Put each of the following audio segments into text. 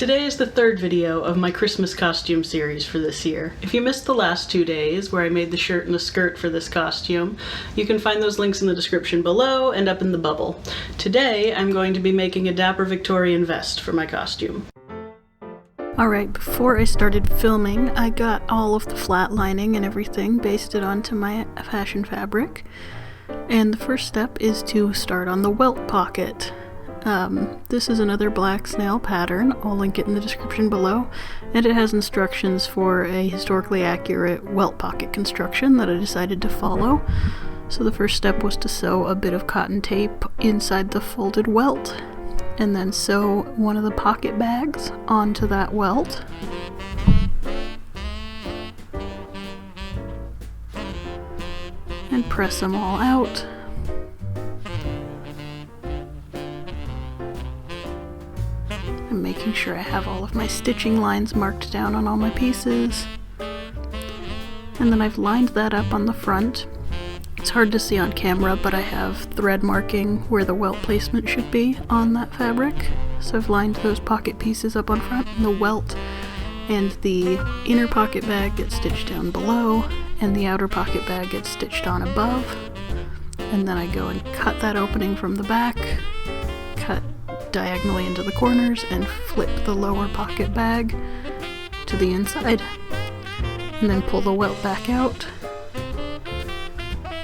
Today is the third video of my Christmas costume series for this year. If you missed the last 2 days where I made the shirt and the skirt for this costume, you can find those links in the description below and up in the bubble. Today I'm going to be making a dapper Victorian vest for my costume. Alright, before I started filming, I got all of the flat lining and everything basted onto my fashion fabric. And the first step is to start on the welt pocket. This is another black snail pattern, I'll link it in the description below, and it has instructions for a historically accurate welt pocket construction that I decided to follow. So the first step was to sew a bit of cotton tape inside the folded welt, and then sew one of the pocket bags onto that welt. And press them all out. I'm making sure I have all of my stitching lines marked down on all my pieces. And then I've lined that up on the front. It's hard to see on camera, but I have thread marking where the welt placement should be on that fabric. So I've lined those pocket pieces up on front, and the welt and the inner pocket bag gets stitched down below, and the outer pocket bag gets stitched on above. And then I go and cut that opening from the back, cut diagonally into the corners, and flip the lower pocket bag to the inside, and then pull the welt back out,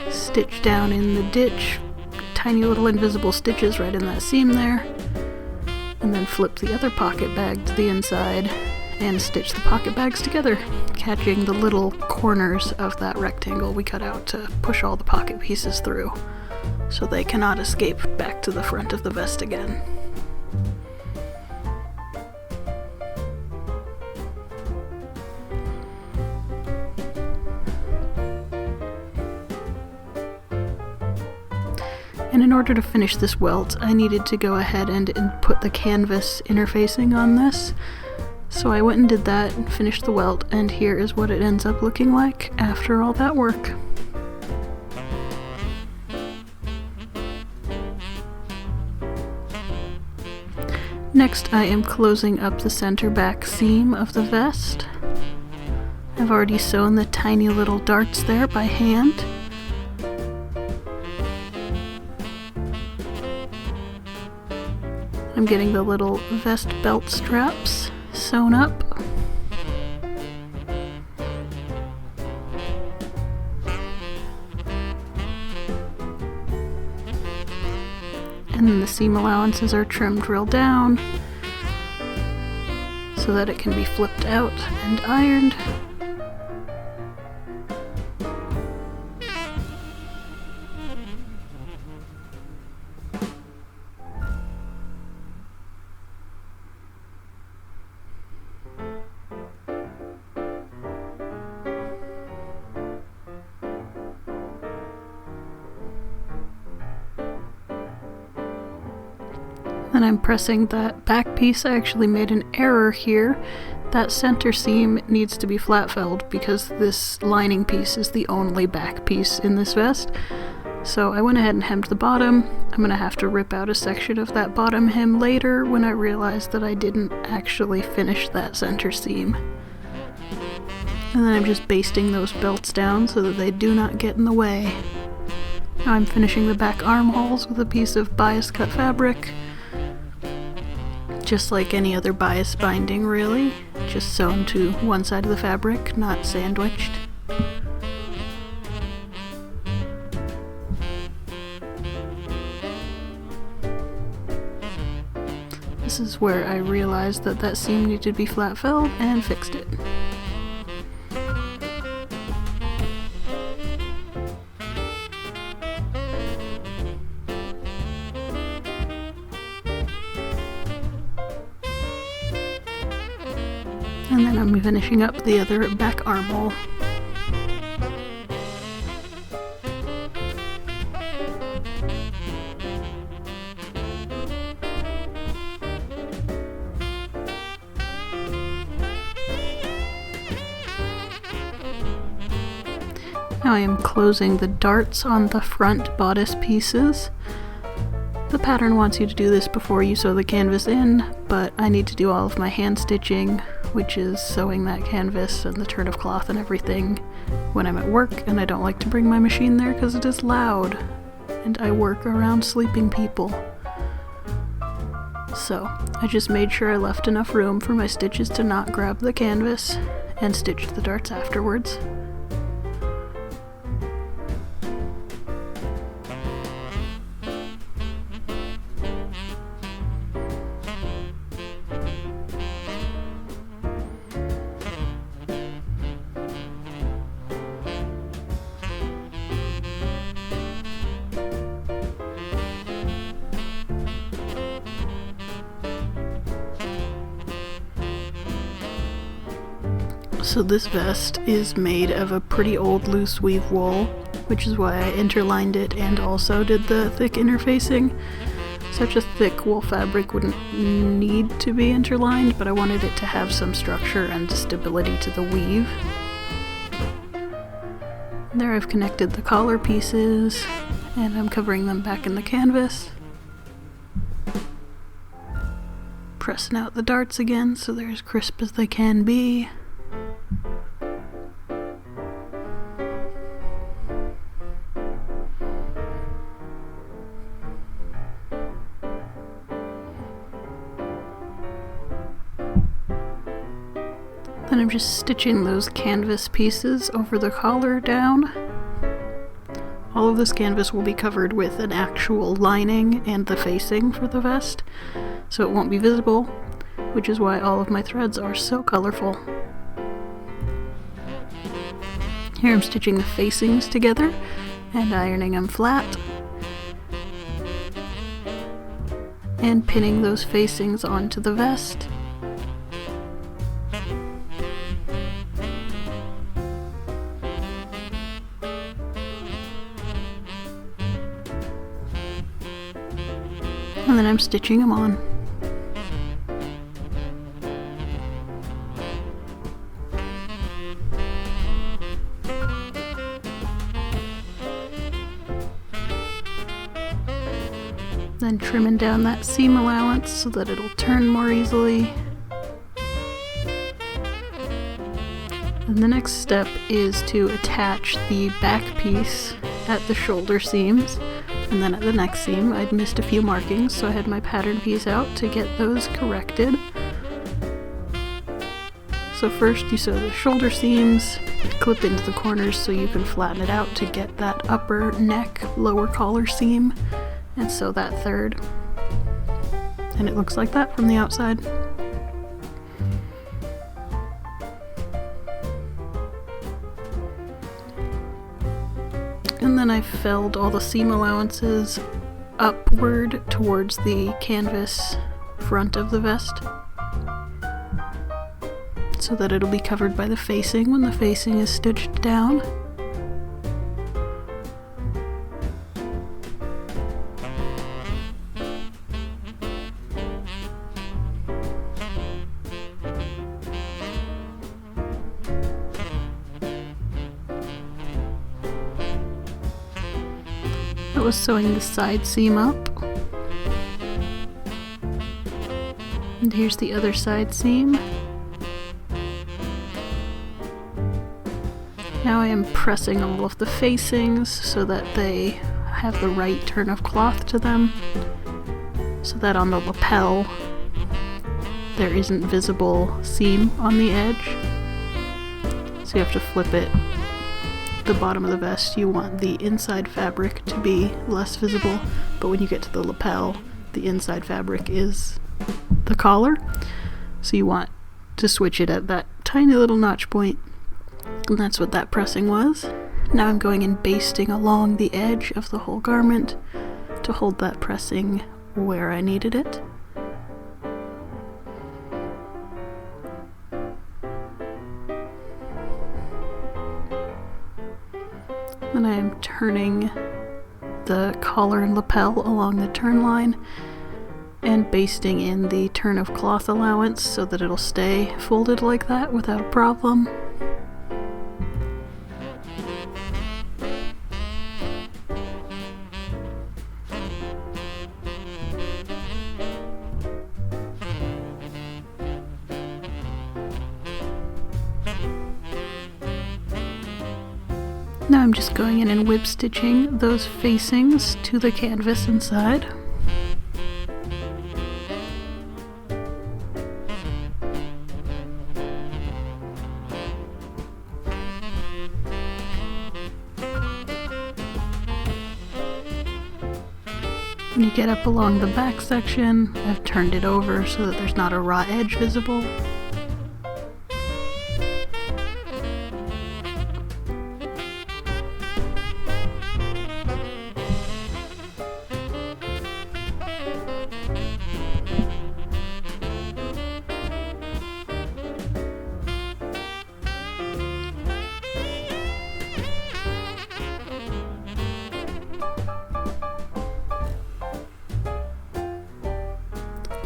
stitch down in the ditch, tiny little invisible stitches right in that seam there, and then flip the other pocket bag to the inside and stitch the pocket bags together, catching the little corners of that rectangle we cut out to push all the pocket pieces through so they cannot escape back to the front of the vest again. And in order to finish this welt, I needed to go ahead and put the canvas interfacing on this. So I went and did that and finished the welt, and here is what it ends up looking like after all that work. Next, I am closing up the center back seam of the vest. I've already sewn the tiny little darts there by hand. I'm getting the little vest belt straps sewn up. And then the seam allowances are trimmed real down so that it can be flipped out and ironed. And I'm pressing that back piece. I actually made an error here. That center seam needs to be flat felled because this lining piece is the only back piece in this vest. So I went ahead and hemmed the bottom. I'm going to have to rip out a section of that bottom hem later when I realized that I didn't actually finish that center seam. And then I'm just basting those belts down so that they do not get in the way. Now I'm finishing the back armholes with a piece of bias cut fabric. Just like any other bias binding, really. Just sewn to one side of the fabric, not sandwiched. This is where I realized that that seam needed to be flat felled and fixed it. And then I'm finishing up the other back armhole. Now I am closing the darts on the front bodice pieces. The pattern wants you to do this before you sew the canvas in, but I need to do all of my hand stitching, which is sewing that canvas and the turn of cloth and everything when I'm at work, and I don't like to bring my machine there because it is loud, and I work around sleeping people. So I just made sure I left enough room for my stitches to not grab the canvas, and stitched the darts afterwards. So this vest is made of a pretty old loose weave wool, which is why I interlined it and also did the thick interfacing. Such a thick wool fabric wouldn't need to be interlined, but I wanted it to have some structure and stability to the weave. There I've connected the collar pieces, and I'm covering them back in the canvas. Pressing out the darts again so they're as crisp as they can be. Then I'm just stitching those canvas pieces over the collar down. All of this canvas will be covered with an actual lining and the facing for the vest, so it won't be visible, which is why all of my threads are so colorful. Here I'm stitching the facings together and ironing them flat, and pinning those facings onto the vest. And then I'm stitching them on. Then trimming down that seam allowance so that it'll turn more easily. And the next step is to attach the back piece at the shoulder seams. And then at the neck seam, I'd missed a few markings, so I had my pattern piece out to get those corrected. So first you sew the shoulder seams, clip into the corners so you can flatten it out to get that upper neck, lower collar seam, and sew that third. And it looks like that from the outside. And then I filled all the seam allowances upward towards the canvas front of the vest so that it'll be covered by the facing when the facing is stitched down. I was sewing the side seam up, and here's the other side seam. Now I am pressing all of the facings so that they have the right turn of cloth to them, so that on the lapel there isn't visible seam on the edge. So you have to flip it. The bottom of the vest, you want the inside fabric to be less visible, but when you get to the lapel, the inside fabric is the collar, so you want to switch it at that tiny little notch point, and that's what that pressing was. Now I'm going and basting along the edge of the whole garment to hold that pressing where I needed it. Then I am turning the collar and lapel along the turn line and basting in the turn of cloth allowance so that it'll stay folded like that without a problem. Now I'm just going in and whip stitching those facings to the canvas inside. When you get up along the back section, I've turned it over so that there's not a raw edge visible.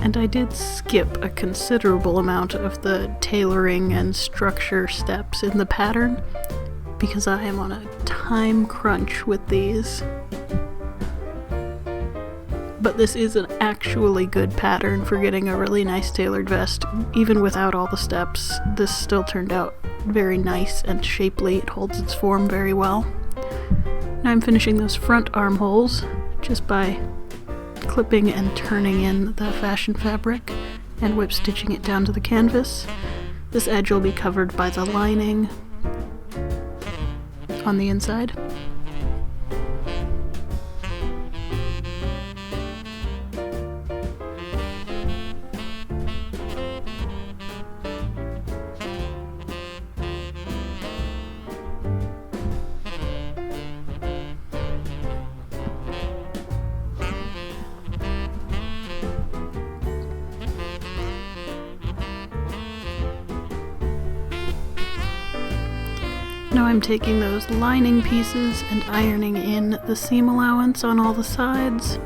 And I did skip a considerable amount of the tailoring and structure steps in the pattern because I am on a time crunch with these. But this is an actually good pattern for getting a really nice tailored vest. Even without all the steps, this still turned out very nice and shapely. It holds its form very well. Now I'm finishing those front armholes just by clipping and turning in the fashion fabric and whip stitching it down to the canvas. This edge will be covered by the lining on the inside. Now I'm taking those lining pieces and ironing in the seam allowance on all the sides.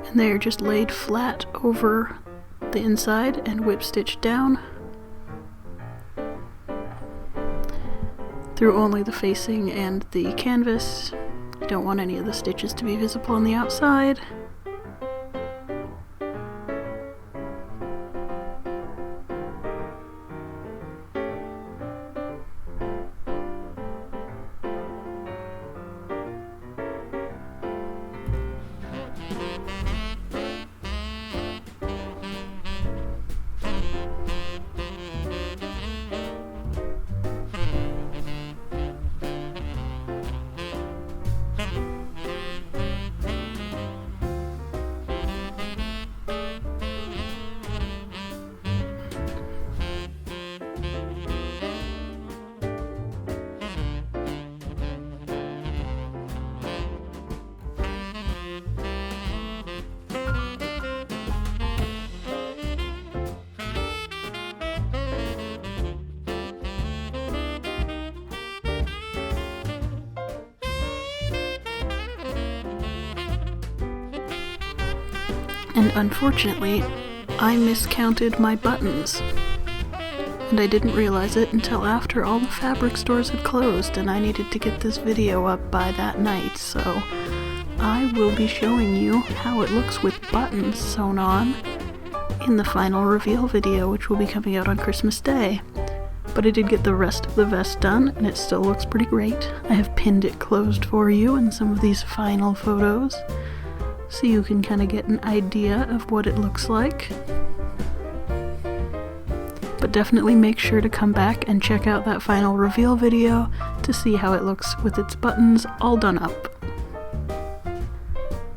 And they are just laid flat over the inside and whip stitched down through only the facing and the canvas. Don't want any of the stitches to be visible on the outside. And unfortunately, I miscounted my buttons. And I didn't realize it until after all the fabric stores had closed and I needed to get this video up by that night, so I will be showing you how it looks with buttons sewn on in the final reveal video, which will be coming out on Christmas Day. But I did get the rest of the vest done, and it still looks pretty great. I have pinned it closed for you in some of these final photos, so you can kind of get an idea of what it looks like. But definitely make sure to come back and check out that final reveal video to see how it looks with its buttons all done up.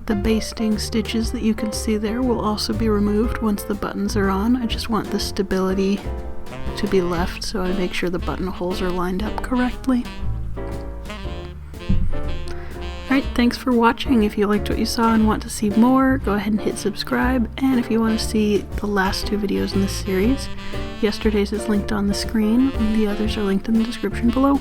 The basting stitches that you can see there will also be removed once the buttons are on. I just want the stability to be left, so I make sure the buttonholes are lined up correctly. Alright, thanks for watching. If you liked what you saw and want to see more, go ahead and hit subscribe. And if you want to see the last two videos in this series, yesterday's is linked on the screen, and the others are linked in the description below.